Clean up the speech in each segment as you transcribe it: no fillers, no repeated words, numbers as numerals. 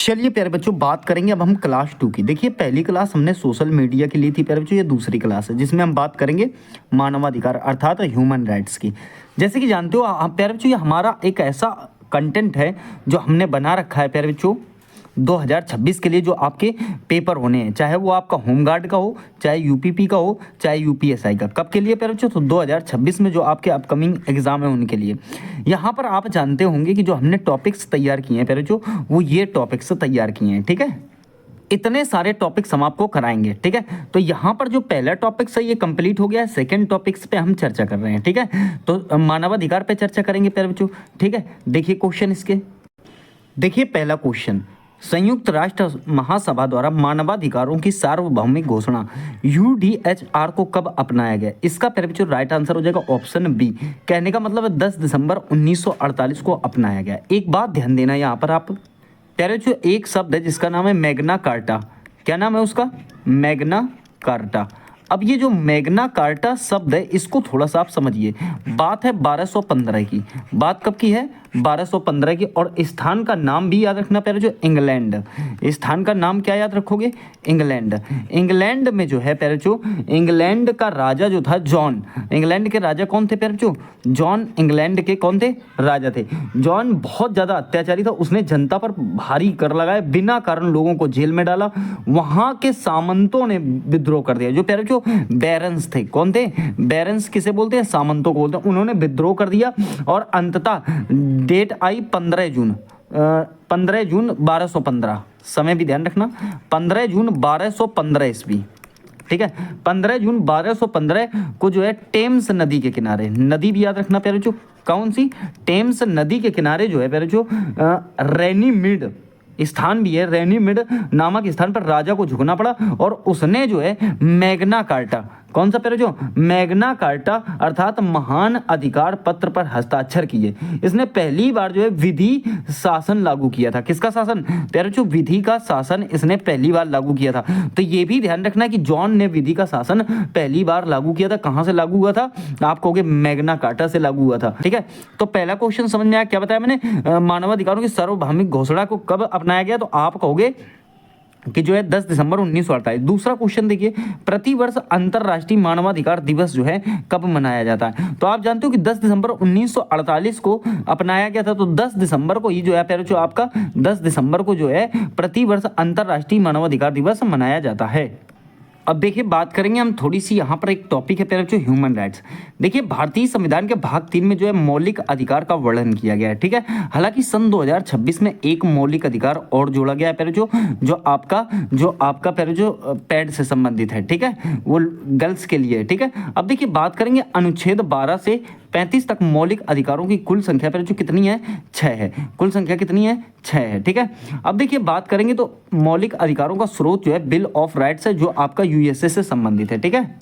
चलिए प्यारे बच्चों, बात करेंगे अब हम क्लास 2 की। देखिए, पहली क्लास हमने सोशल मीडिया की ली थी प्यारे बच्चों। ये दूसरी क्लास है जिसमें हम बात करेंगे मानवाधिकार अर्थात ह्यूमन राइट्स की। जैसे कि जानते हो प्यारे बच्चों, ये हमारा एक ऐसा कंटेंट है जो हमने बना रखा है प्यारे बच्चों 2026 के लिए, जो आपके पेपर होने हैं, चाहे वो आपका होमगार्ड का हो, चाहे यूपीपी का हो, चाहे यूपीएसआई का। कब के लिए प्यारे बच्चों? तो 2026 में जो आपके अपकमिंग एग्जाम है उनके लिए। यहाँ पर आप जानते होंगे कि जो हमने टॉपिक्स तैयार किए हैं प्यारे बच्चों, वो ये टॉपिक्स तैयार किए हैं। ठीक है, इतने सारे टॉपिक्स हम आपको कराएंगे। ठीक है, तो यहाँ पर जो पहला टॉपिक्स है ये कंप्लीट हो गया है। सेकंड टॉपिक्स पे हम चर्चा कर रहे हैं। ठीक है, तो मानवाधिकार पे चर्चा करेंगे प्यारे बच्चों। ठीक है, देखिए क्वेश्चन इसके। देखिए पहला क्वेश्चन, संयुक्त राष्ट्र महासभा द्वारा मानवाधिकारों की सार्वभौमिक घोषणा यूडीएचआर को कब अपनाया गया? इसका प्यारे बच्चों राइट आंसर हो जाएगा ऑप्शन बी। कहने का मतलब है 10 दिसंबर 1948 को अपनाया गया। एक बात ध्यान देना यहाँ पर आप प्यारे बच्चों, एक शब्द है जिसका नाम है मैग्ना कार्टा। क्या नाम है उसका? Magna carta. अब ये जो मैग्ना कार्टा शब्द है इसको थोड़ा सा आप समझिए। बात है 1215 की। बात कब की है? 1215 की। और स्थान का नाम भी याद रखना प्यारे जो, इंग्लैंड। स्थान का नाम क्या याद रखोगे? इंग्लैंड। इंग्लैंड में जो है प्यारे जो, इंग्लैंड का राजा जो था जॉन। इंग्लैंड के राजा कौन थे प्यारे जो? जॉन इंग्लैंड के कौन थे? राजा थे। जॉन बहुत ज़्यादा अत्याचारी था। उसने जनता पर भारी कर लगाए, बिना कारण लोगों को जेल में डाला। वहाँ के सामंतों ने विद्रोह कर दिया। जो प्यारे जो बैरन्स थे, कौन थे? बैरन्स किसे बोलते हैं? सामंतों को बोलते हैं। उन्होंने विद्रोह कर दिया और अंततः डेट आई 15 जून 1215। समय भी ध्यान रखना, 15 जून 1215 ईस्वी। ठीक है, 15 जून 1215 को जो है टेम्स नदी के किनारे, नदी भी याद रखना प्यारे जो, कौन सी? टेम्स नदी के किनारे जो है प्यारे जो रेनीमिड स्थान भी है, रेनीमिड नामक स्थान पर राजा को झुकना पड़ा और उसने जो है मैग्ना कार्टा, कौन सा प्यारे जो? मैग्ना कार्टा अर्थात महान अधिकार पत्र पर हस्ताक्षर किए। इसने पहली बार जो है विधि शासन लागू किया था। किसका शासन प्यारे जो? विधि का शासन इसने पहली बार लागू किया था। तो ये भी ध्यान रखना कि जॉन ने विधि का शासन पहली बार लागू किया था। कहां से लागू हुआ था? आप कहोगे मैग्ना कार्टा से लागू हुआ था। ठीक है, तो पहला क्वेश्चन समझ में आया। क्या बताया मैंने? मानवाधिकारों की सार्वभौमिक घोषणा को कब अपनाया गया? तो आप कहोगे कि जो है 10 दिसंबर 1948। दूसरा क्वेश्चन देखिए, प्रतिवर्ष अंतरराष्ट्रीय मानवाधिकार दिवस जो है कब मनाया जाता है? तो आप जानते हो कि 10 दिसंबर 1948 को अपनाया गया था। तो 10 दिसंबर को ही जो है प्यारे जो आपका 10 दिसंबर को जो है प्रतिवर्ष अंतरराष्ट्रीय मानवाधिकार दिवस मनाया जाता है। अब देखिए बात करेंगे हम थोड़ी सी, यहाँ पर एक टॉपिक है प्यारे बच्चों ह्यूमन राइट्स। देखिए भारतीय संविधान के भाग 3 में जो है मौलिक अधिकार का वर्णन किया गया है। ठीक है, हालांकि सन 2026 में एक मौलिक अधिकार और जोड़ा गया है प्यारे जो आपका प्यारे जो पैड से संबंधित है। ठीक है, वो गर्ल्स के लिए। ठीक है, अब देखिए बात करेंगे अनुच्छेद 12 से 35 तक मौलिक अधिकारों की कुल संख्या पर जो कितनी है? 6 है। कुल संख्या कितनी है? 6 है। ठीक है, अब देखिए बात करेंगे तो मौलिक अधिकारों का स्रोत जो है बिल ऑफ राइट्स है, जो आपका यूएसए से संबंधित है। ठीक है,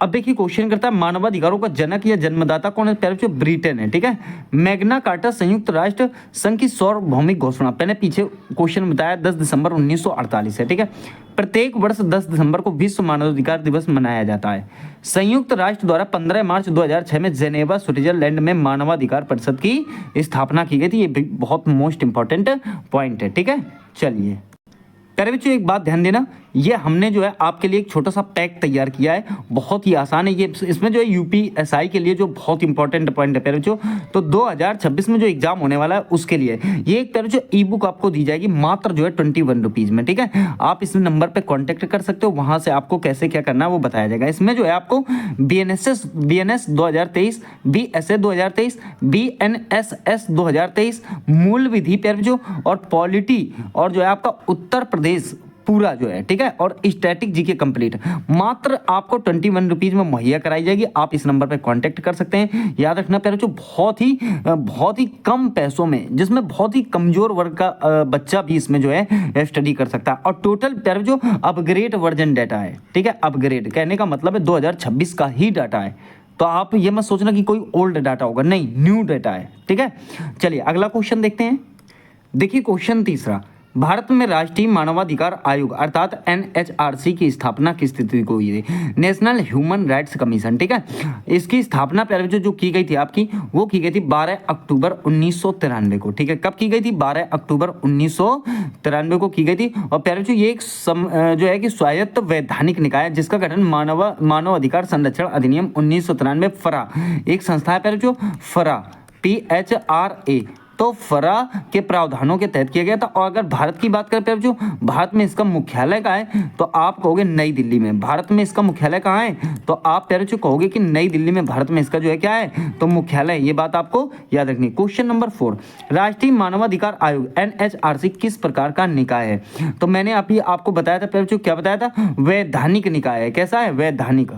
अब देखिए क्वेश्चन करता है मानवाधिकारों का जनक या जन्मदाता कौन है? प्यारे बच्चों ब्रिटेन है। ठीक है, मैग्ना कार्टा संयुक्त राष्ट्र संघ की सार्वभौमिक घोषणा, मैंने पीछे क्वेश्चन बताया 10 दिसंबर 1948 है। ठीक है, प्रत्येक वर्ष 10 दिसंबर को विश्व मानवाधिकार दिवस मनाया जाता है। संयुक्त राष्ट्र द्वारा 15 मार्च 2006 में जेनेवा स्विट्जरलैंड में मानवाधिकार परिषद की स्थापना की गई थी। ये बहुत मोस्ट इंपॉर्टेंट पॉइंट है। ठीक है, चलिए प्यारे बच्चों एक बात ध्यान देना, ये हमने जो है आपके लिए एक छोटा सा पैक तैयार किया है, बहुत ही आसान है ये। इसमें जो है यूपीएसआई के लिए जो बहुत इंपॉर्टेंट पॉइंट है प्यारे बच्चों, तो 2026 में जो एग्जाम होने वाला है उसके लिए ये एक प्यारे बच्चों ई बुक आपको दी जाएगी मात्र जो है 21 रुपीज़ में। ठीक है, आप इस नंबर पर कॉन्टैक्ट कर सकते हो, वहाँ से आपको कैसे क्या करना है वो बताया जाएगा। इसमें जो है आपको BNS 2023, BSA 2023, BNSS 2023, मूल विधि प्यारे बच्चों और पॉलिटी और जो है आपका उत्तर प्रदेश पूरा जो है, ठीक है, और स्टैटिक जीके कंप्लीट मात्र आपको 21 रुपीज़ में मुहैया कराई जाएगी। आप इस नंबर पर कांटेक्ट कर सकते हैं। याद रखना प्यारे बच्चों बहुत ही कम पैसों में, जिसमें बहुत ही कमजोर वर्ग का बच्चा भी इसमें जो है स्टडी कर सकता है। और टोटल प्यारे बच्चों अपग्रेड वर्जन डाटा है। ठीक है, अपग्रेड कहने का मतलब है 2026 का ही डाटा है। तो आप ये मत सोचना कि कोई ओल्ड डाटा होगा, नहीं, न्यू डाटा है। ठीक है, चलिए अगला क्वेश्चन देखते हैं। देखिए क्वेश्चन तीसरा, भारत में राष्ट्रीय मानवाधिकार आयोग अर्थात NHRC की स्थापना किस तिथि को हुई थी? नेशनल ह्यूमन राइट्स कमीशन, ठीक है। इसकी स्थापना प्यारे बच्चों जो की गई थी आपकी, वो की गई थी 12 अक्टूबर 1993 को, ठीक है। कब की गई थी? 12 अक्टूबर 1993 को की गई थी। और प्यारे बच्चों ये एक जो है कि स्वायत्त वैधानिक निकाय है जिसका गठन मानव अधिकार संरक्षण अधिनियम 1993 फरा, एक संस्था है प्यारे बच्चों, फरा PHRA, तो फरा के प्रावधानों के तहत किया गया था। और अगर भारत की बात करें जो भारत में इसका मुख्यालय कहाँ है, तो आप कहोगे नई दिल्ली में। भारत में इसका मुख्यालय कहाँ है, तो आप प्यारे जो कहोगे कि नई दिल्ली में भारत में इसका जो है क्या है, तो मुख्यालय। ये बात आपको याद रखनी है। क्वेश्चन नंबर 4, राष्ट्रीय मानवाधिकार आयोग NHRC किस प्रकार का निकाय है? तो मैंने अभी आपको बताया था प्यारे जो, क्या बताया था? वैधानिक निकाय है। कैसा है? वैधानिक।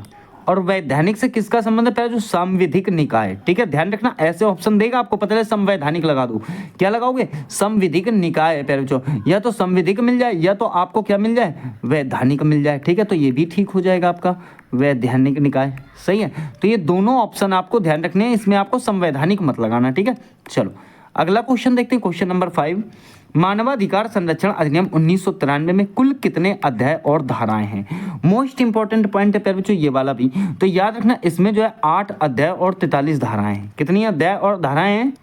और वैधानिक से किसका संबंध है? पहले जो संविधिक निकाय, ठीक है। ध्यान रखना, ऐसे ऑप्शन देगा आपको, पता है संवैधानिक लगा दो, क्या लगाओगे? संविधिक निकाय है पहले जो, या तो संविधिक मिल जाए या तो आपको क्या मिल जाए? वैधानिक मिल जाए, ठीक है। तो ये भी ठीक हो जाएगा आपका, वैधानिक निकाय, सही है। तो ये दोनों ऑप्शन आपको ध्यान रखने हैं, इसमें आपको संवैधानिक मत लगाना, ठीक है। चलो अगला क्वेश्चन देखते हैं, क्वेश्चन नंबर 5, मानवाधिकार संरक्षण अधिनियम 1993 में कुल कितने अध्याय और धाराएं हैं? मोस्ट इंपॉर्टेंट पॉइंट है प्यारे बच्चों ये वाला भी, तो याद रखना इसमें जो है 8 अध्याय और 43 धाराएं हैं। कितनी अध्याय और धाराएं हैं?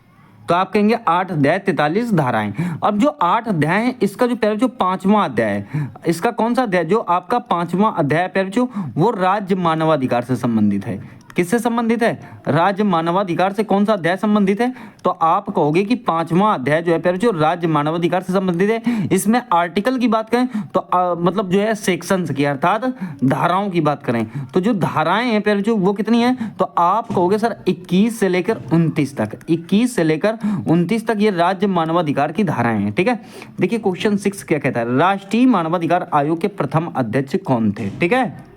तो आप कहेंगे 8 अध्याय 43 धाराएं। अब जो 8 अध्याय है इसका जो प्यारे बच्चों 5वां अध्याय है, इसका कौन सा अध्याय? जो आपका 5वां अध्याय प्यारे बच्चों वो राज्य मानवाधिकार से संबंधित है। किससे संबंधित है? राज्य मानवाधिकार से। कौन सा अध्याय संबंधित है? तो आप कहोगे कि 5वां अध्याय जो है प्यारे जो राज्य मानवाधिकार से संबंधित है। इसमें आर्टिकल की बात करें तो मतलब जो है सेक्शंस की, अर्थात धाराओं की बात करें तो जो धाराएं हैं प्यारे जो वो कितनी हैं? तो आप कहोगे सर 21 से लेकर 29 तक, 21 से लेकर 29 तक ये राज्य मानवाधिकार की धाराएं हैं, ठीक है। देखिए क्वेश्चन 6 क्या कहता है, राष्ट्रीय मानवाधिकार आयोग के प्रथम अध्यक्ष कौन थे? ठीक है,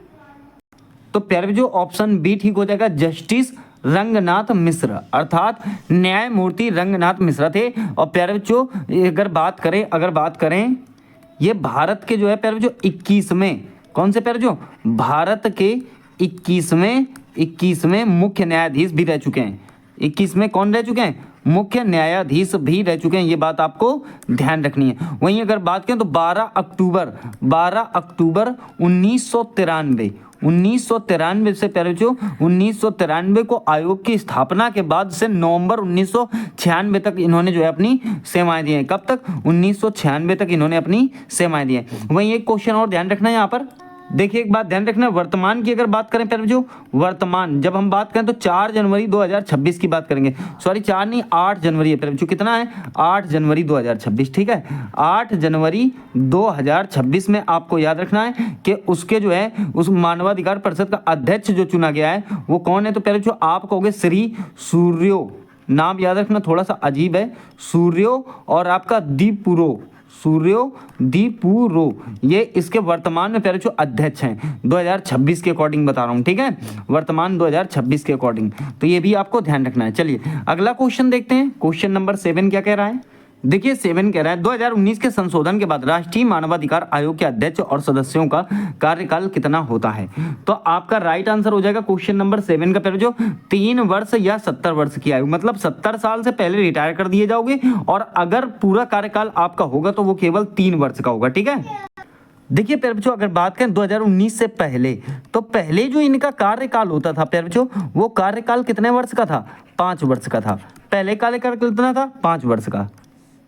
तो प्यारे जो ऑप्शन बी ठीक हो जाएगा, जस्टिस रंगनाथ मिश्र, अर्थात न्यायमूर्ति रंगनाथ मिश्रा थे। और प्यारे बच्चों अगर बात करें ये भारत के जो है प्यारे बच्चों 21वें, कौन से प्यारे जो भारत के 21वें मुख्य न्यायाधीश भी रह चुके हैं। 21वें कौन रह चुके हैं? मुख्य न्यायाधीश भी रह चुके हैं, ये बात आपको ध्यान रखनी है। वहीं अगर बात करें तो 12 अक्टूबर 1993 से प्यारे बच्चों 1993 को आयोग की स्थापना के बाद से नवंबर 1996 तक इन्होंने जो है अपनी सेवाएं दी हैं। कब तक? 1996 तक इन्होंने अपनी सेवाएं दी हैं। वहीं एक क्वेश्चन और ध्यान रखना है यहाँ पर, देखिए एक बात ध्यान रखना, वर्तमान की अगर बात करें प्यारे बच्चों, वर्तमान जब हम बात करें तो 4 जनवरी 2026 की बात करेंगे। सॉरी 4 नहीं 8 जनवरी है प्यारे बच्चों। कितना है? 8 जनवरी 2026, ठीक है। 8 जनवरी 2026 में आपको याद रखना है कि उसके जो है उस मानवाधिकार परिषद का अध्यक्ष जो चुना गया है वो कौन है? तो प्यारे बच्चों आप कहोगे श्री सूर्यो, नाम याद रखना थोड़ा सा अजीब है, सूर्यो और आपका दीपुरो, ये इसके वर्तमान में प्यारे जो अध्यक्ष हैं 2026 के अकॉर्डिंग बता रहा हूं, ठीक है, वर्तमान 2026 के अकॉर्डिंग। तो ये भी आपको ध्यान रखना है। चलिए अगला क्वेश्चन देखते हैं, क्वेश्चन नंबर 7 क्या कह रहा है? देखिए 7 कह रहा है 2019 के संशोधन के बाद राष्ट्रीय मानवाधिकार आयोग के अध्यक्ष और सदस्यों का कार्यकाल कितना होता है? तो आपका राइट आंसर हो जाएगा क्वेश्चन नंबर 7 का प्यारे जो 3 वर्ष या 70 वर्ष की आयु, मतलब 70 साल से पहले रिटायर कर दिए जाओगे और अगर पूरा कार्यकाल आपका होगा तो वो केवल 3 वर्ष का होगा, ठीक है। देखिए प्यारे बच्चों अगर बात करें 2019 से पहले, तो पहले जो इनका कार्यकाल होता था प्यारे बच्चों वो कार्यकाल कितने वर्ष का था? 5 वर्ष का था। पहले कार्यकाल कितना था? 5 वर्ष का।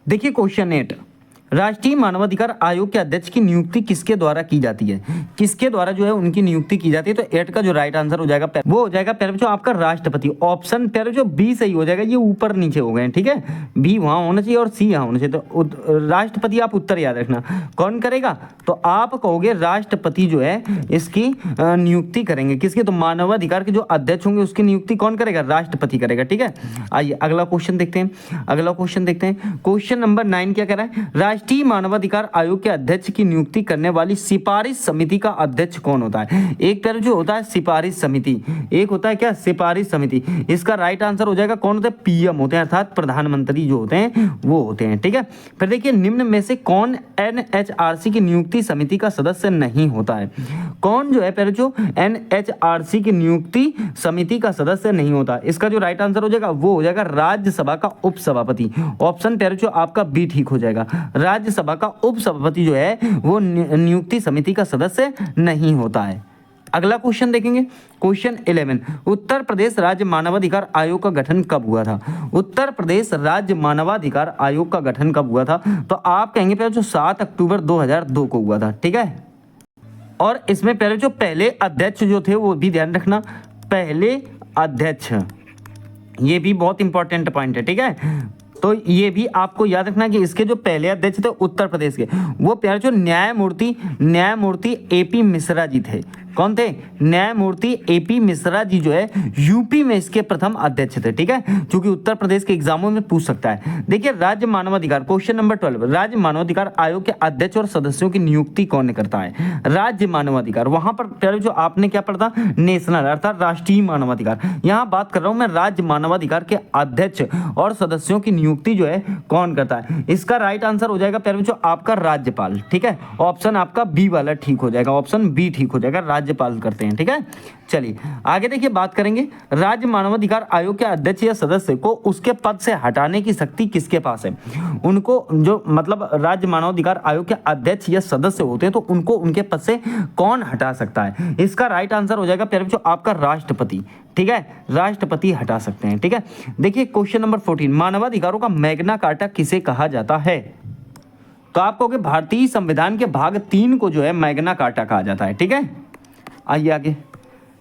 देखिए क्वेश्चन 8, राष्ट्रीय मानवाधिकार आयोग के अध्यक्ष की नियुक्ति किसके द्वारा की जाती है? किसके द्वारा जो है उनकी नियुक्ति की जाती है? तो 8 का जो राइट आंसर हो जाएगा वो हो जाएगा प्यारे बच्चों आपका राष्ट्रपति। ऑप्शन प्यारे बच्चों बी सही हो जाएगा, ये ऊपर नीचे हो गए हैं, ठीक है। बी वहां होना चाहिए और सी यहाँ होना चाहिए। तो राष्ट्रपति आप उत्तर याद रखना, कौन करेगा? तो आप कहोगे राष्ट्रपति जो है इसकी नियुक्ति करेंगे। किसकी? तो मानवाधिकार के जो अध्यक्ष होंगे उसकी नियुक्ति कौन करेगा? राष्ट्रपति करेगा, ठीक है। आइए अगला क्वेश्चन देखते हैं, क्वेश्चन नंबर 9 क्या कह रहा है, राष्ट्रीय मानवाधिकार आयोग के अध्यक्ष की नियुक्ति करने वाली सिफारिश समिति का अध्यक्ष कौन होता है? एक तरफ जो होता है सिफारिश समिति, एक होता है क्या? सिफारिश समिति। इसका राइट आंसर हो जाएगा कौन होते हैं? पीएम होते हैं, अर्थात प्रधानमंत्री जो होते हैं वो होते हैं, ठीक है। फिर देखिए निम्न में से कौन NHRC की नियुक्ति समिति का सदस्य नहीं होता है? कौन जो है प्यारे बच्चों एनएचआरसी की नियुक्ति समिति का सदस्य नहीं होता? इसका जो राइट आंसर हो जाएगा वो हो जाएगा राज्यसभा का उपसभापति। ऑप्शन प्यारे बच्चों आपका बी ठीक हो जाएगा। राज्यसभा का उपसभापति जो है वो नियुक्ति समिति का सदस्य नहीं होता है। अगला क्वेश्चन देखेंगे, क्वेश्चन 11, उत्तर प्रदेश राज्य मानवाधिकार आयोग का गठन कब हुआ था? उत्तर प्रदेश राज्य मानवाधिकार आयोग का गठन कब हुआ था? तो आप कहेंगे प्यारे जो 7 अक्टूबर 2002 को हुआ था। ठीक है, और इसमें प्यारे जो पहले अध्यक्ष जो थे वो भी ध्यान रखना, पहले अध्यक्ष, ये भी बहुत इंपॉर्टेंट पॉइंट है। ठीक है, तो ये भी आपको याद रखना कि इसके जो पहले अध्यक्ष थे उत्तर प्रदेश के, वो प्यारे जो न्यायमूर्ति एपी मिश्रा जी थे। कौन थे? न्यायमूर्ति एपी मिश्रा जी जो है यूपी में इसके प्रथम अध्यक्ष थे। ठीक है, क्योंकि उत्तर प्रदेश के एग्जामों में पूछ सकता है। देखिए राज्य मानवाधिकार, क्वेश्चन नंबर 12, राज्य मानवाधिकार आयोग के अध्यक्ष और सदस्यों की नियुक्ति कौन करता है? राज्य मानवाधिकार, वहां पर पहले जो आपने क्या पढ़ा था, नेशनल अर्थात राष्ट्रीय मानवाधिकार। यहाँ बात कर रहा हूं मैं राज्य मानवाधिकार के अध्यक्ष और सदस्यों की नियुक्ति जो है कौन करता है? इसका राइट आंसर हो जाएगा प्यारे बच्चों आपका राज्यपाल। ठीक है, ऑप्शन आपका बी वाला ठीक हो जाएगा, ऑप्शन बी ठीक हो जाएगा, राज्यपाल करते हैं। ठीक है, चलिए आगे देखिए, बात करेंगे राज्य मानवाधिकार आयोग के अध्यक्ष या सदस्य को उसके पद से हटाने की शक्ति किसके पास है? उनको जो मतलब राज्य मानवाधिकार आयोग के अध्यक्ष या सदस्य होते हैं तो उनको उनके पद से कौन हटा सकता है? इसका राइट आंसर हो जाएगा प्यारे बच्चों आपका राष्ट्रपति। ठीक है, राष्ट्रपति हटा सकते हैं। ठीक है, देखिए क्वेश्चन नंबर 14, मानवाधिकारों का मैग्ना कार्टा किसे कहा जाता है? तो आप कहोगे भारतीय संविधान के भाग 3 को जो है मैग्ना कार्टा कहा जाता है। ठीक है, आइए आगे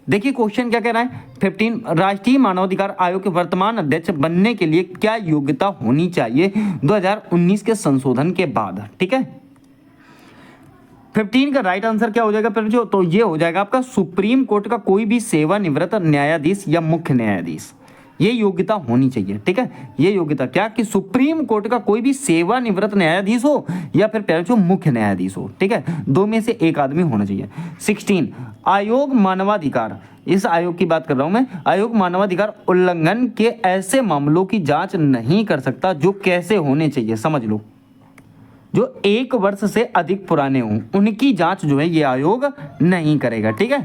देखिए, क्वेश्चन क्या कह रहा है 15, राष्ट्रीय मानवाधिकार आयोग के वर्तमान अध्यक्ष बनने के लिए क्या योग्यता होनी चाहिए 2019 के संशोधन के बाद? ठीक है, 15 का राइट आंसर क्या हो जाएगा फिर जो? तो ये हो जाएगा आपका सुप्रीम कोर्ट का कोई भी सेवानिवृत्त न्यायाधीश या मुख्य न्यायाधीश, ये योग्यता होनी चाहिए। ठीक है, ये योग्यता क्या कि सुप्रीम कोर्ट का कोई भी सेवानिवृत्त न्यायाधीश हो या फिर पहले जो मुख्य न्यायाधीश हो। ठीक है, दो में से एक आदमी होना चाहिए। 16, आयोग मानवाधिकार, इस आयोग की बात कर रहा हूं मैं, आयोग मानवाधिकार उल्लंघन के ऐसे मामलों की जांच नहीं कर सकता जो कैसे होने चाहिए, समझ लो, जो 1 वर्ष से अधिक पुराने हों उनकी जांच जो है ये आयोग नहीं करेगा। ठीक है,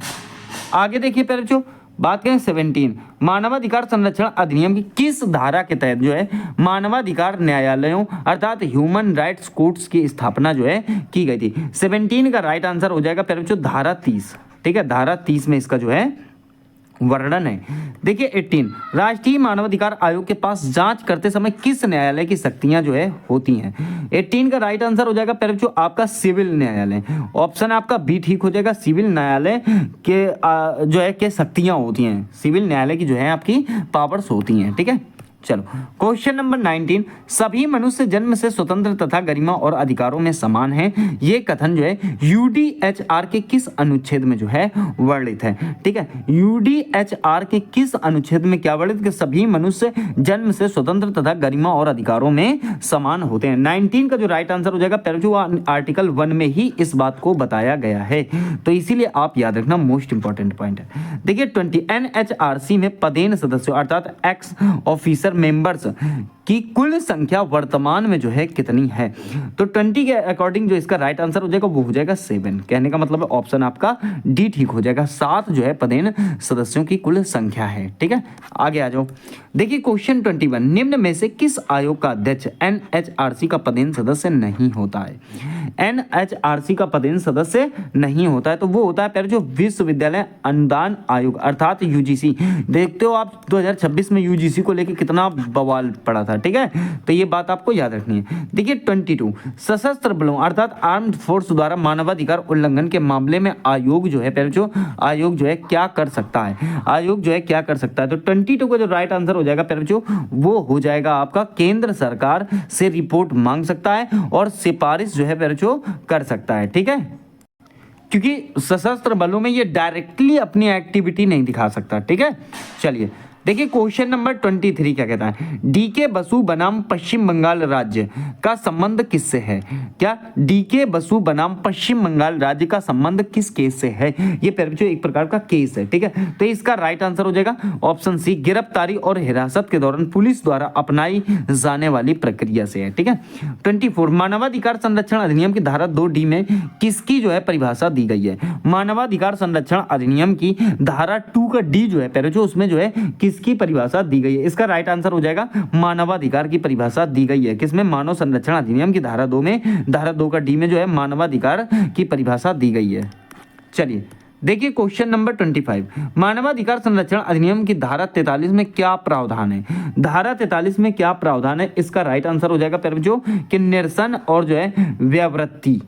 आगे देखिए पहले जो बात करें 17, मानवाधिकार संरक्षण अधिनियम की किस धारा के तहत जो है मानवाधिकार न्यायालयों अर्थात ह्यूमन राइट्स कोर्ट्स की स्थापना जो है की गई थी? 17 का राइट आंसर हो जाएगा पहले जो धारा 30। ठीक है, धारा 30 में इसका जो है वर्णन है। देखिए 18, राष्ट्रीय मानवाधिकार आयोग के पास जांच करते समय किस न्यायालय की शक्तियां जो है होती हैं? 18 का राइट आंसर हो जाएगा पहले जो आपका सिविल न्यायालय, ऑप्शन आपका बी ठीक हो जाएगा। सिविल न्यायालय के जो है के शक्तियां होती हैं, सिविल न्यायालय की जो है आपकी पावर्स होती हैं। ठीक है, चलो क्वेश्चन नंबर 19, सभी मनुष्य जन्म से स्वतंत्र तथा गरिमा और अधिकारों में समान हैं, ये कथन जो है यूडीएचआर के किस अनुच्छेद में जो है वर्णित है? ठीक है, यूडीएचआर के किस अनुच्छेद में क्या वर्णित कि सभी मनुष्य जन्म से स्वतंत्र तथा गरिमा और अधिकारों में समान होते हैं? 19 का जो राइट आंसर हो जाएगा पहले जो आर्टिकल 1 में ही इस बात को बताया गया है, तो इसीलिए आप याद रखना, मोस्ट इंपॉर्टेंट पॉइंट है। देखिए 20, एनएचआरसी में पदेन सदस्यों अर्थात एक्स ऑफिसर मेंबर्स की कुल संख्या वर्तमान में जो है कितनी है? तो 20 के अकॉर्डिंग जो इसका राइट आंसर हो जाएगा वो हो जाएगा 7। कहने का मतलब ऑप्शन आपका डी ठीक हो जाएगा, 7 जो है पदेन सदस्यों की कुल संख्या है। ठीक है, आगे आ जाओ। देखिए क्वेश्चन 21, निम्न में से किस आयोग का अध्यक्ष एनएचआरसी का पदेन सदस्य नहीं होता है? एनएचआरसी का पदेन सदस्य नहीं होता है तो वो होता है पहले जो विश्वविद्यालय अनुदान आयोग अर्थात यूजीसी। देखते हो आप 2026 में यूजीसी को लेकर कितना बवाल पड़ा था। ठीक है, तो ये बात आपको याद रखनी है। देखिए 22, सशस्त्र बलों अर्थात आर्म्ड फोर्स द्वारा मानवाधिकार उल्लंघन के मामले में आयोग जो है पहले जो आयोग जो है क्या कर सकता है? आयोग जो है क्या कर सकता है? तो 22 का जो राइट आंसर हो जाएगा पहले जो वो हो जाएगा आपका केंद्र सरकार से रिपोर्ट मांग सकता है और सिफारिश जो है पहले जो कर सकता है। ठीक है, क्योंकि सशस्त्र बलों में ये डायरेक्टली अपनी एक्टिविटी नहीं दिखा सकता। ठीक है, चलिए देखिए क्वेश्चन नंबर 23 क्या कहता है, डीके बसु बनाम पश्चिम बंगाल राज्य का संबंध किससे है। क्या डीके बसु बनाम पश्चिम बंगाल राज्य का संबंध किस केस से है। ये जो एक प्रकार का केस है, ठीक है। तो इसका राइट आंसर हो जाएगा ऑप्शन सी, गिरफ्तारी और हिरासत के दौरान पुलिस द्वारा अपनाई जाने वाली प्रक्रिया से है, ठीक है। 24 मानवाधिकार संरक्षण अधिनियम की धारा 2D में किसकी जो है परिभाषा दी गई है। मानवाधिकार संरक्षण अधिनियम की धारा 2 का डी जो है जो उसमें जो है किसकी परिभाषा दी गई है। इसका राइट आंसर हो जाएगा मानवाधिकार की परिभाषा दी गई है किसमें, मानव संरक्षण अधिनियम की धारा 2 में, धारा 2 का डी में जो है मानवाधिकार की परिभाषा दी गई है। चलिए देखिए क्वेश्चन नंबर 25, मानवाधिकार संरक्षण अधिनियम की धारा 43 में क्या प्रावधान है। धारा 43 में क्या प्रावधान है, इसका राइट आंसर हो जाएगा जो कि निरसन और जो है व्यावृत्ति।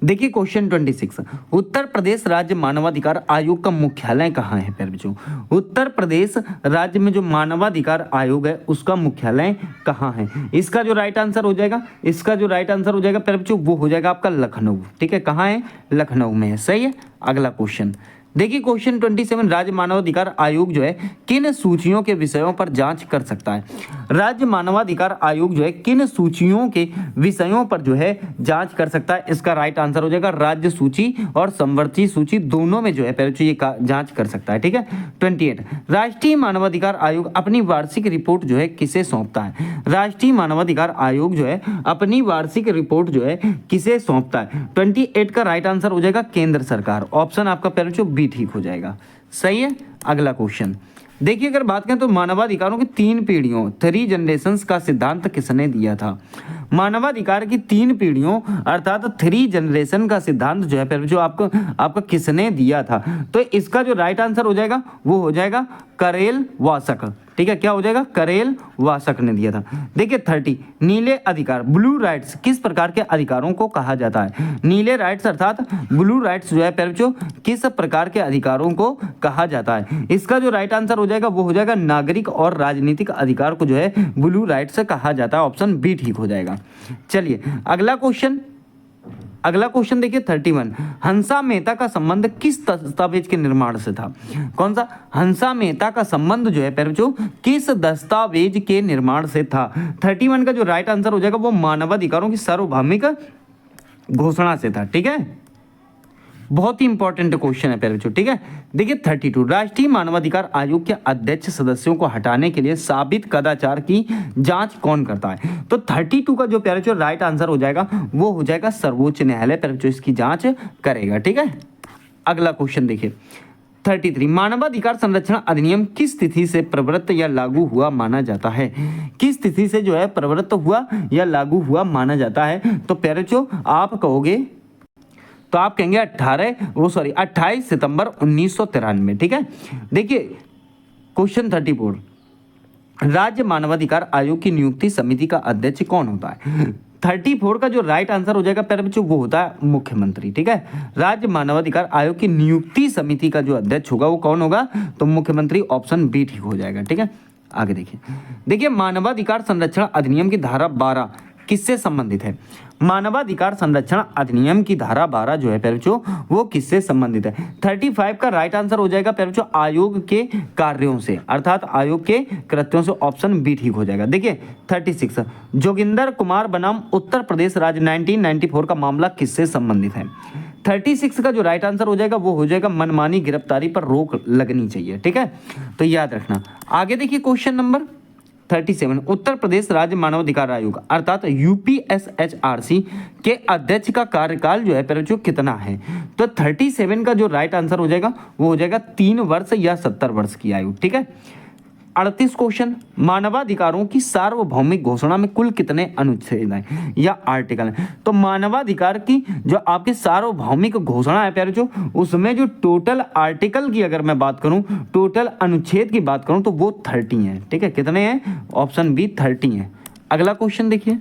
देखिए क्वेश्चन 26, उत्तर प्रदेश राज्य मानवाधिकार आयोग का मुख्यालय कहाँ है। बच्चों उत्तर प्रदेश राज्य में जो मानवाधिकार आयोग है उसका मुख्यालय कहाँ है। इसका जो राइट आंसर हो जाएगा, इसका जो राइट आंसर हो जाएगा बच्चों वो हो जाएगा आपका लखनऊ, ठीक है। कहाँ है, लखनऊ में है, सही है। अगला क्वेश्चन देखिए क्वेश्चन 27, राज्य मानवाधिकार आयोग जो है किन सूचियों के विषयों पर जांच कर सकता है। राज्य मानवाधिकार आयोग जो है किन सूचियों के विषयों पर जो है जांच कर सकता है। इसका राइट आंसर हो जाएगा राज्य सूची और संवर्ती सूची दोनों में जो है ये जांच कर सकता है, ठीक है। 28, राष्ट्रीय मानवाधिकार आयोग अपनी वार्षिक रिपोर्ट जो है किसे सौंपता है। राष्ट्रीय मानवाधिकार आयोग जो है अपनी वार्षिक रिपोर्ट जो है किसे सौंपता है। 28 का राइट आंसर हो जाएगा केंद्र सरकार, ऑप्शन आपका बी ठीक हो जाएगा, सही है। अगला क्वेश्चन देखिए, अगर बात करें तो मानवाधिकारों की 3 पीढ़ियों 3 जनरेशंस का सिद्धांत किसने दिया था। मानवाधिकार की 3 पीढ़ियों अर्थात 3 जनरेशन का सिद्धांत जो है जो आपको किसने दिया था। तो इसका जो राइट आंसर हो जाएगा वो हो जाएगा करेल वासक, ठीक है। क्या हो जाएगा, करेल वासक ने दिया था। देखिए 30, नीले अधिकार ब्लू राइट्स किस प्रकार के अधिकारों को कहा जाता है। नीले राइट्स अर्थात ब्लू राइट्स जो है जो किस प्रकार के अधिकारों को कहा जाता है। इसका जो राइट आंसर हो जाएगा वो हो जाएगा नागरिक और राजनीतिक अधिकार को जो है ब्लू राइट्स कहा जाता है, ऑप्शन बी ठीक हो जाएगा। चलिए अगला क्वेश्चन देखिए 31, हंसा मेहता का संबंध किस दस्तावेज के निर्माण से था। कौन सा, हंसा मेहता का संबंध जो है जो किस दस्तावेज के निर्माण से था। 31 का जो राइट आंसर हो जाएगा वो मानवाधिकारों की सार्वभौमिक घोषणा से था, ठीक है। बहुत ही इंपॉर्टेंट क्वेश्चन है बच्चों, ठीक है। देखिए 32, राष्ट्रीय मानवाधिकार आयोग के अध्यक्ष सदस्यों को हटाने के लिए साबित कदाचार की जांच कौन करता है। तो 32 का जो बच्चों राइट आंसर हो जाएगा वो हो जाएगा सर्वोच्च न्यायालय बच्चों इसकी जांच करेगा, ठीक है। अगला क्वेश्चन देखिए 33, मानवाधिकार संरक्षण अधिनियम किस तिथि से प्रवृत्त या लागू हुआ माना जाता है। किस तिथि से जो है प्रवृत्त हुआ या लागू हुआ माना जाता है। तो बच्चों आप कहोगे तो आप कहेंगे 28 सितंबर 1993, ठीक है। देखिए क्वेश्चन 34, राज्य मानवाधिकार आयोग की नियुक्ति समिति का अध्यक्ष कौन होता है। 34 का जो राइट आंसर हो जाएगा प्यारे बच्चों वो होता है मुख्यमंत्री, ठीक है। राज्य मानवाधिकार आयोग की नियुक्ति समिति का जो अध्यक्ष होगा वो कौन होगा, तो मुख्यमंत्री, ऑप्शन बी ठीक हो जाएगा, ठीक है। आगे देखिए मानवाधिकार संरक्षण अधिनियम की धारा 12 किससे संबंधित है। मानवाधिकार संरक्षण अधिनियम की धारा 12 जो है बच्चों वो किससे संबंधित है। 35 का राइट आंसर हो जाएगा बच्चों आयोग के कार्यों से अर्थात आयोग के कृत्यों से, ऑप्शन बी ठीक हो जाएगा। देखिए 36, जोगिंदर कुमार बनाम उत्तर प्रदेश राज्य 1994 का मामला किससे संबंधित है। 36 का जो राइट आंसर हो जाएगा वो हो जाएगा मनमानी गिरफ्तारी पर रोक लगनी चाहिए, ठीक है। तो याद रखना। आगे देखिए क्वेश्चन नंबर 37, उत्तर प्रदेश राज्य मानवाधिकार आयोग अर्थात यूपीएसएचआरसी के अध्यक्ष का कार्यकाल जो है बच्चों कितना है। तो 37 का जो राइट आंसर हो जाएगा वो हो जाएगा 3 वर्ष या 70 वर्ष की आयु, ठीक है। 38 क्वेश्चन, मानवाधिकारों की सार्वभौमिक घोषणा में कुल कितने अनुच्छेद हैं या आर्टिकल हैं। तो मानवाधिकार की जो आपकी सार्वभौमिक घोषणा है प्यारे जो उसमें जो टोटल आर्टिकल की अगर मैं बात करूं, टोटल अनुच्छेद की बात करूं तो वो 30 है, ठीक है। कितने हैं, ऑप्शन बी 30 है। अगला क्वेश्चन देखिए,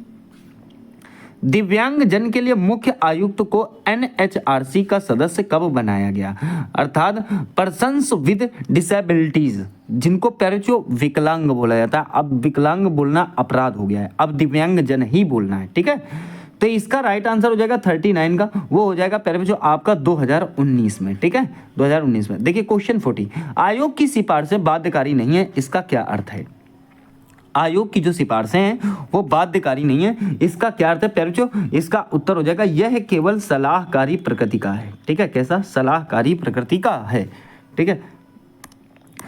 दिव्यांग जन के लिए मुख्य आयुक्त को एनएचआरसी का सदस्य कब बनाया गया, अर्थात पर्सन्स विद डिसेबिलिटीज, जिनको पैरचो विकलांग बोला जाता है। अब विकलांग बोलना अपराध हो गया है, अब दिव्यांग जन ही बोलना है, ठीक है। तो इसका राइट आंसर हो जाएगा 39 का, वो हो जाएगा प्यारे बच्चों आपका 2019 में। ठीक है, 2019 में। देखिए क्वेश्चन 40, आयोग की सिफारिशें बाध्यकारी नहीं है, इसका क्या अर्थ है? आयोग की जो सिफारिशें हैं वो बाध्यकारी नहीं है, इसका क्या अर्थ है प्यारे बच्चों? इसका उत्तर हो जाएगा यह केवल सलाहकारी प्रकृति का है। ठीक है, कैसा? सलाहकारी प्रकृति का है। ठीक है,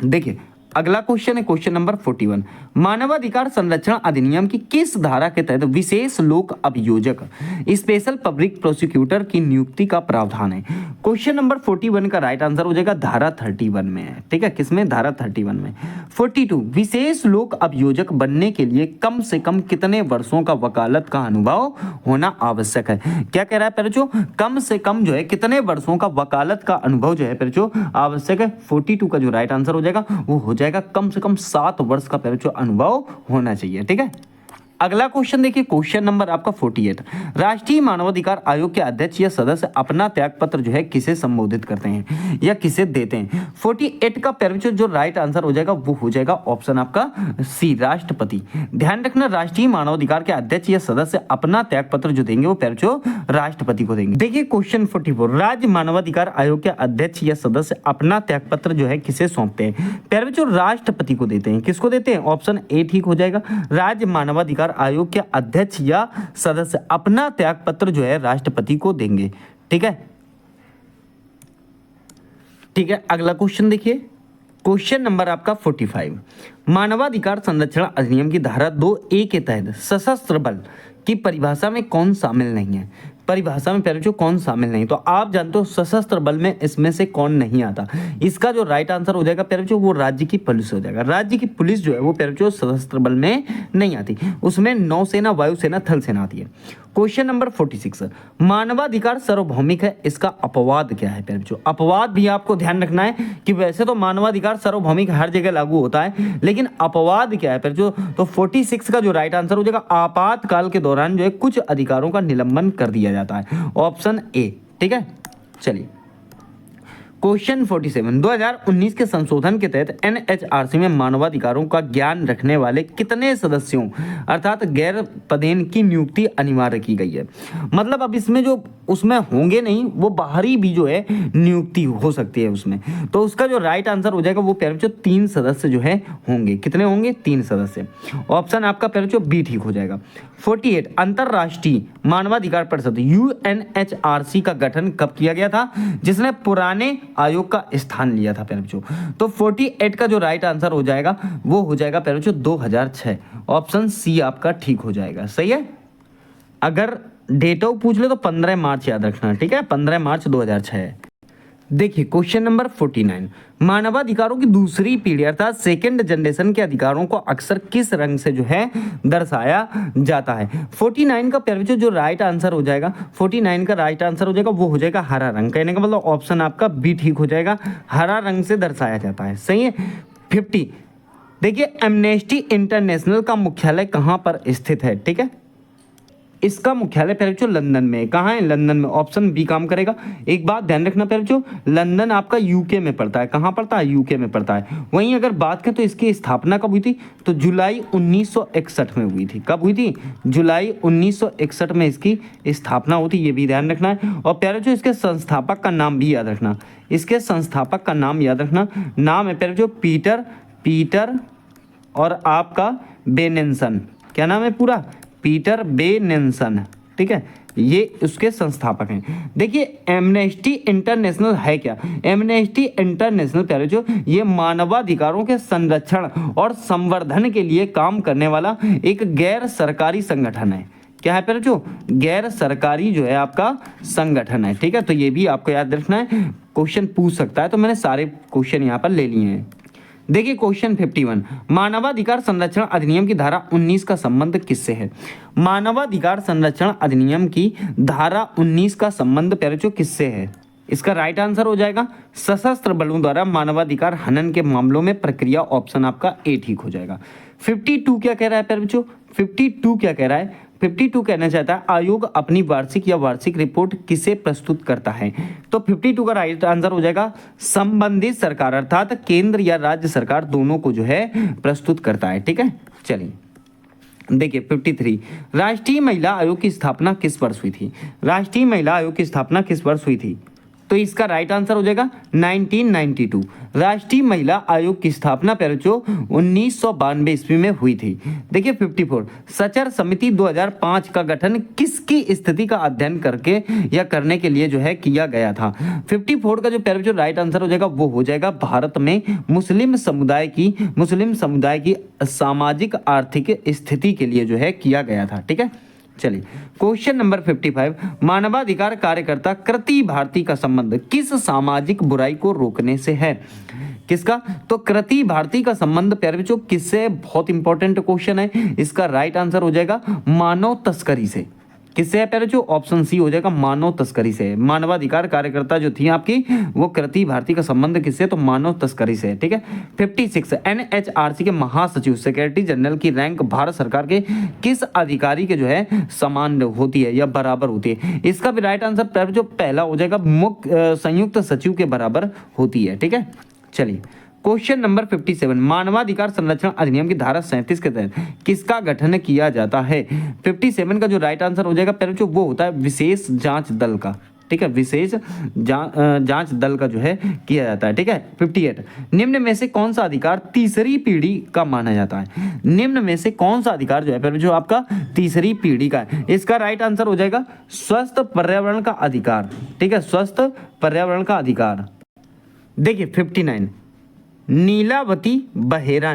देखिए अगला क्वेश्चन है क्वेश्चन नंबर 41, मानवाधिकार संरक्षण अधिनियम की किस धारा के तहत विशेष लोक अभियोजक स्पेशल पब्लिक प्रोसिक्यूटर की नियुक्ति का प्रावधान है? क्वेश्चन नंबर 41 का राइट आंसर हो जाएगा धारा 31 में है। ठीक है, किसमें? धारा 31 में। 42, विशेष लोक अभियोजक बनने के लिए कम से कम कितने वर्षों का वकालत का अनुभव होना आवश्यक है? क्या कह रहा है प्यारे बच्चों? कम से कम जो है कितने वर्षों का वकालत का अनुभव जो है प्यारे बच्चों आवश्यक है? 42 का जो राइट आंसर हो जाएगा वो हो जाएगा कम से कम 7 वर्ष का प्यारे बच्चों अनुभव होना चाहिए। ठीक है, अगला क्वेश्चन देखिए क्वेश्चन नंबर आपका 48, राष्ट्रीय मानवाधिकार आयोग के अध्यक्ष या सदस्य अपना त्यागपत्र जो है किसे संबोधित करते हैं या किसे देते हैं? 48 का प्यारे बच्चों जो राइट आंसर हो जाएगा वो हो जाएगा ऑप्शन आपका सी, राष्ट्रपति। ध्यान रखना, राष्ट्रीय मानवाधिकार के अध्यक्ष या सदस्य अपना त्यागपत्र जो देंगे वो प्यारे बच्चों राष्ट्रपति को देंगे। देखिए क्वेश्चन 44, राज्य मानवाधिकार आयोग के अध्यक्ष या सदस्य अपना त्यागपत्र जो है किसे सौंपते हैं? प्यारे बच्चों राष्ट्रपति को देते हैं। किसको देते हैं? ऑप्शन ए ठीक हो जाएगा, राज्य मानवाधिकार आयोग के अध्यक्ष या सदस्य अपना त्यागपत्र जो है राष्ट्रपति को देंगे। ठीक है, ठीक है, अगला क्वेश्चन देखिए क्वेश्चन नंबर आपका 45, मानवाधिकार संरक्षण अधिनियम की धारा 2A के तहत सशस्त्र बल की परिभाषा में कौन शामिल नहीं है? परिभाषा में प्यारे बच्चों कौन शामिल नहीं? तो आप जानते हो सशस्त्र बल में इसमें से कौन नहीं आता? इसका जो राइट आंसर हो जाएगा प्यारे बच्चों वो राज्य की पुलिस हो जाएगा। राज्य की पुलिस जो है वो प्यारे बच्चों सशस्त्र बल में नहीं आती, उसमें नौसेना, वायुसेना, थल सेना आती है। क्वेश्चन नंबर 46, मानवाधिकार सार्वभौमिक है, इसका अपवाद क्या है प्यारे बच्चों? अपवाद भी आपको ध्यान रखना है कि वैसे तो मानवाधिकार सार्वभौमिक हर जगह लागू होता है, लेकिन अपवाद क्या है प्यारे बच्चों? तो 46 का जो राइट आंसर हो जाएगा आपातकाल के दौरान जो है कुछ अधिकारों का निलंबन कर दिया जाता है, ऑप्शन ए। ठीक है, चलिए क्वेश्चन 47, 2019 के संशोधन के तहत एनएचआरसी में मानवाधिकारों का ज्ञान रखने वाले कितने सदस्यों अर्थात गैर पदेन की नियुक्ति अनिवार्य की गई है? मतलब अब इसमें जो उसमें होंगे नहीं, वो बाहरी भी जो है नियुक्ति हो सकती है उसमें। तो उसका जो राइट आंसर हो जाएगा वो प्यारे बच्चों 3 सदस्य जो है होंगे। कितने होंगे? 3 सदस्य। ऑप्शन आपका प्यारे बच्चों बी ठीक हो जाएगा। 48, अंतरराष्ट्रीय मानवाधिकार परिषद यूएनएचआरसी का गठन कब किया गया था, जिसने पुराने आयोग का स्थान लिया था प्यारे बच्चों? तो 48 का जो राइट आंसर हो जाएगा वो हो जाएगा प्यारे बच्चों 2006, ऑप्शन सी आपका ठीक हो जाएगा। सही है, अगर डेट ऑफ पूछ ले तो 15 मार्च याद रखना। ठीक है, 15 मार्च 2006 है। देखिए क्वेश्चन नंबर 49, मानवाधिकारों की दूसरी पीढ़ी अर्थात सेकेंड जनरेशन के अधिकारों को अक्सर किस रंग से जो है दर्शाया जाता है? 49 का प्यारे बच्चों जो राइट आंसर हो जाएगा, 49 का राइट आंसर हो जाएगा वो हो जाएगा हरा रंग। कहने का मतलब ऑप्शन आपका बी ठीक हो जाएगा, हरा रंग से दर्शाया जाता है। सही है। 50, देखिए एमनेस्टी इंटरनेशनल का मुख्यालय कहाँ पर स्थित है? ठीक है, इसका मुख्यालय प्यारे बच्चों लंदन में। कहाँ है? लंदन में, ऑप्शन बी काम करेगा। एक बात ध्यान रखना प्यारे बच्चों, लंदन आपका यूके में पड़ता है। कहाँ पड़ता है? यूके में पड़ता है। वहीं अगर बात करें तो इसकी स्थापना कब हुई थी? तो जुलाई 1961 में हुई थी। कब हुई थी? जुलाई 1961 में इसकी स्थापना होती, ये भी ध्यान रखना है। और प्यारे बच्चों इसके संस्थापक का नाम भी याद रखना, इसके संस्थापक का नाम याद रखना। नाम है प्यारे बच्चों पीटर और आपका बेनेंसन। क्या नाम है पूरा? पीटर बेनेंसन। ठीक है, ये उसके संस्थापक हैं। देखिए एमनेस्टी इंटरनेशनल है क्या? एमनेस्टी इंटरनेशनल प्यारे जो ये मानवाधिकारों के संरक्षण और संवर्धन के लिए काम करने वाला एक गैर सरकारी संगठन है। क्या है प्यारे जो? गैर सरकारी जो है आपका संगठन है। ठीक है, तो ये भी आपको याद रखना है, क्वेश्चन पूछ सकता है, तो मैंने सारे क्वेश्चन यहाँ पर ले लिए हैं। देखिए क्वेश्चन 51, मानवाधिकार संरक्षण अधिनियम की धारा 19 का संबंध किससे है? मानवाधिकार संरक्षण अधिनियम की धारा 19 का संबंध प्यारे बच्चों किससे है? इसका राइट आंसर हो जाएगा सशस्त्र बलों द्वारा मानवाधिकार हनन के मामलों में प्रक्रिया, ऑप्शन आपका ए ठीक हो जाएगा। 52 क्या कह रहा है प्यारे बच्चों? 52 क्या कह रहा है? 52 कहना चाहता है आयोग अपनी वार्षिक या वार्षिक रिपोर्ट किसे प्रस्तुत करता है? तो 52 का राइट आंसर हो जाएगा संबंधित सरकार अर्थात केंद्र या राज्य सरकार दोनों को जो है प्रस्तुत करता है। ठीक है, चलिए देखिए 53, राष्ट्रीय महिला आयोग की स्थापना किस वर्ष हुई थी? राष्ट्रीय महिला आयोग की स्थापना किस वर्ष हुई थी? तो इसका राइट आंसर हो जाएगा 1992। राष्ट्रीय महिला आयोग की स्थापना प्यारे बच्चों 1992 ईस्वी में हुई थी। देखिए 54, सचर समिति 2005 का गठन किसकी स्थिति का अध्ययन करके या करने के लिए जो है किया गया था? 54 का जो प्यारे बच्चों राइट आंसर हो जाएगा वो हो जाएगा भारत में मुस्लिम समुदाय की सामाजिक आर्थिक स्थिति के लिए जो है किया गया था। ठीक है, चलिए क्वेश्चन नंबर 55, मानवाधिकार कार्यकर्ता कृति भारती का संबंध किस सामाजिक बुराई को रोकने से है? किसका? तो कृति भारती का संबंध प्यारे बच्चों किससे? बहुत इंपॉर्टेंट क्वेश्चन है, इसका राइट आंसर हो जाएगा मानव तस्करी से। किससे है प्यारे बच्चों? ऑप्शन सी हो जाएगा मानव तस्करी से। मानवाधिकार कार्यकर्ता जो थी आपकी वो कृति भारती का संबंध किससे? तो मानव तस्करी से। ठीक है, 56, एनएचआरसी के महासचिव सेक्रेटरी जनरल की रैंक भारत सरकार के किस अधिकारी के जो है समान होती है या बराबर होती है? इसका भी राइट आंसर प्यारे बच्चों पहला हो जाएगा, मुख्य संयुक्त सचिव के बराबर होती है। ठीक है, चलिए क्वेश्चन नंबर 57, मानवाधिकार संरक्षण अधिनियम की धारा 37 के तहत किसका गठन किया जाता है? 57 का जो राइट आंसर हो जाएगा प्यारे बच्चों वो होता है विशेष जांच दल का। ठीक है, विशेष जांच दल का जो है किया जाता है। ठीक है, 58, निम्न में से कौन सा अधिकार तीसरी पीढ़ी का माना जाता है? निम्न में से कौन सा अधिकार जो है प्यारे बच्चों आपका तीसरी पीढ़ी का है? इसका राइट आंसर हो जाएगा स्वस्थ पर्यावरण का अधिकार। ठीक है, स्वस्थ पर्यावरण का अधिकार। देखिए 59, नीलावती बहेरा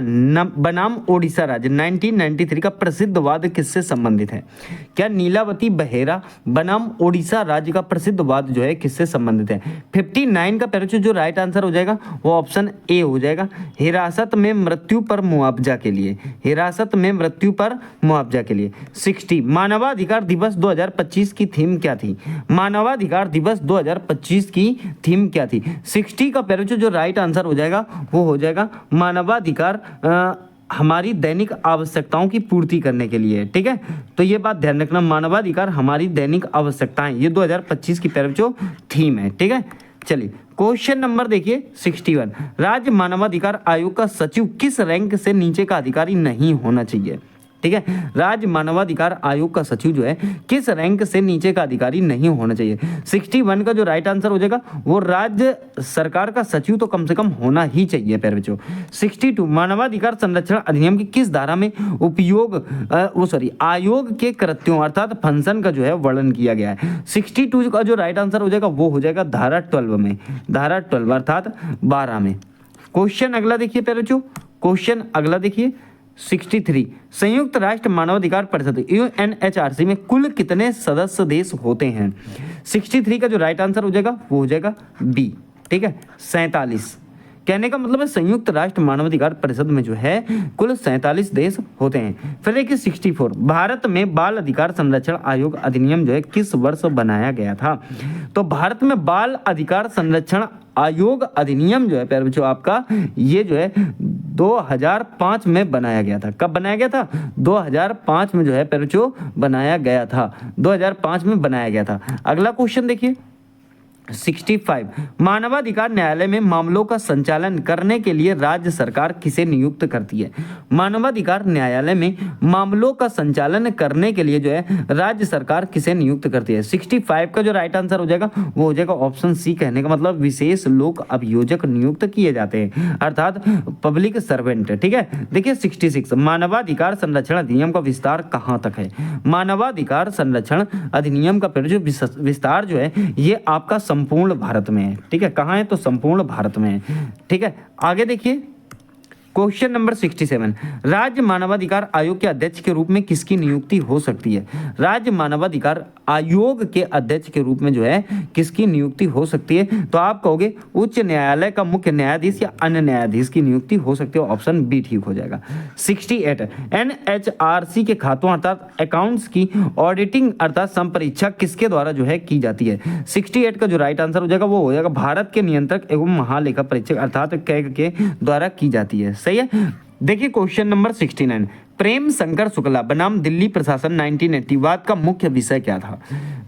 बनाम ओडिशा राज्य 1993 का प्रसिद्ध वाद किससे संबंधित है? क्या नीलावती बहेरा बनाम ओडिशा राज्य का प्रसिद्ध वाद जो है किससे संबंधित है? 59 का पैराचू जो राइट आंसर हो जाएगा वो ऑप्शन ए हो जाएगा, हिरासत में मृत्यु पर मुआवजा के लिए। हिरासत में मृत्यु पर मुआवजा के लिए। 60, मानवाधिकार दिवस 2025 की थीम क्या थी? मानवाधिकार दिवस 2025 की थीम क्या थी? 60 का पैराचू जो राइट आंसर हो जाएगा वो हो जाएगा मानवाधिकार हमारी दैनिक आवश्यकताओं की पूर्ति करने के लिए। ठीक है, तो ये बात ध्यान रखना, मानवाधिकार हमारी दैनिक आवश्यकताएं, ये 2025 की जो थीम है। ठीक है, चलिए क्वेश्चन नंबर देखिए 61, राज्य मानवाधिकार आयोग का सचिव किस रैंक से नीचे का अधिकारी नहीं होना चाहिए? ठीक है, राज्य मानवाधिकार आयोग का सचिव जो है किस रैंक से नीचे का अधिकारी नहीं होना चाहिए? 61 का जो राइट आंसर हो जाएगा वो राज्य सरकार का सचिव तो कम से कम होना ही चाहिए प्यारे बच्चों। 62, मानवाधिकार संरक्षण अधिनियम की किस धारा में आयोग के कृत्यों अर्थात फंक्शन का जो है वर्णन किया गया है? 62 का जो राइट आंसर हो जाएगा वो हो जाएगा धारा 12 में, धारा 12 अर्थात 12 में। क्वेश्चन अगला देखिए प्यारे बच्चों, क्वेश्चन अगला देखिए 63, संयुक्त राष्ट्र मानवाधिकार परिषद यूएनएचआरसी में कुल कितने सदस्य देश होते हैं? 63 का जो राइट आंसर हो जाएगा वो हो जाएगा बी। ठीक है, 47। कहने का मतलब है संयुक्त राष्ट्र मानवाधिकार परिषद में जो है कुल 47 देश होते हैं। फिर देखिए 64, भारत में बाल अधिकार संरक्षण आयोग अधिनियम जो है किस वर्ष बनाया गया था? तो भारत में बाल अधिकार संरक्षण आयोग अधिनियम जो है प्यारे बच्चों आपका ये जो है 2005 में बनाया गया था। कब बनाया गया था? 2005 में जो है प्यारे बच्चों बनाया गया था, 2005 में बनाया गया था। अगला क्वेश्चन देखिए 65, मानवाधिकार न्यायालय में मामलों का संचालन करने के लिए राज्य सरकार किसे नियुक्त करती है? मानवाधिकार न्यायालय में मामलों का संचालन करने के लिए जो है राज्य सरकार किसे नियुक्त करती है? 65 का जो राइट आंसर हो जाएगा वो हो जाएगा ऑप्शन सी। कहने का मतलब विशेष लोक अभियोजक नियुक्त किए जाते हैं अर्थात पब्लिक सर्वेंट। ठीक है, देखिए 66, मानवाधिकार संरक्षण अधिनियम का विस्तार कहाँ तक है? मानवाधिकार संरक्षण अधिनियम का जो विस्तार जो है ये आपका संपूर्ण भारत में है। ठीक है, कहाँ है? तो संपूर्ण भारत में है। ठीक है, आगे देखिए क्वेश्चन नंबर 67, राज्य मानवाधिकार आयोग के अध्यक्ष के रूप में किसकी नियुक्ति हो सकती है? राज्य मानवाधिकार आयोग के अध्यक्ष के रूप में जो है किसकी नियुक्ति हो सकती है? तो आप कहोगे उच्च न्यायालय का मुख्य न्यायाधीश या अन्य न्यायाधीश की नियुक्ति हो सकती है, ऑप्शन बी ठीक हो जाएगा। 68, एनएचआरसी के खातों अर्थात अकाउंट्स की ऑडिटिंग अर्थात संपरीक्षा किसके द्वारा जो है की जाती है? 68 का जो राइट आंसर हो जाएगा वो हो जाएगा भारत के नियंत्रक एवं महालेखा परीक्षक अर्थात कैग के द्वारा की जाती है। सही है, देखिए क्वेश्चन नंबर 69, प्रेम शंकर शुक्ला बनाम दिल्ली प्रशासन 1980 वाद का मुख्य विषय क्या था?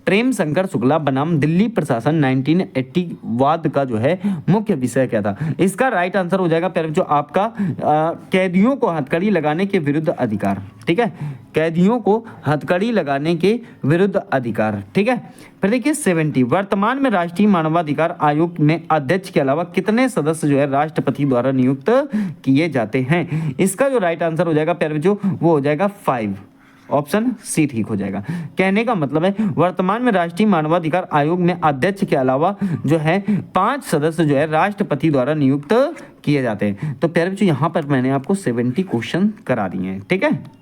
प्रेम शंकर शुक्ला बनाम दिल्ली प्रशासन 1980 वाद का जो है मुख्य विषय क्या था? इसका राइट आंसर हो जाएगा प्यारे बच्चों आपका कैदियों को हथकड़ी लगाने के विरुद्ध अधिकार। ठीक है, कैदियों को हथकड़ी लगाने के विरुद्ध अधिकार। ठीक है, फिर देखिए 70 वर्तमान में राष्ट्रीय मानवाधिकार आयोग में अध्यक्ष के अलावा कितने सदस्य जो है राष्ट्रपति द्वारा नियुक्त किए जाते हैं? इसका जो राइट आंसर हो जाएगा प्यारे बच्चों वो हो जाएगा 5, ऑप्शन सी ठीक हो जाएगा। कहने का मतलब है वर्तमान में राष्ट्रीय मानवाधिकार आयोग में अध्यक्ष के अलावा जो है 5 सदस्य जो है राष्ट्रपति द्वारा नियुक्त किए जाते हैं। तो प्यारे बच्चों यहाँ पर मैंने आपको 70 क्वेश्चन करा दिए हैं। ठीक है।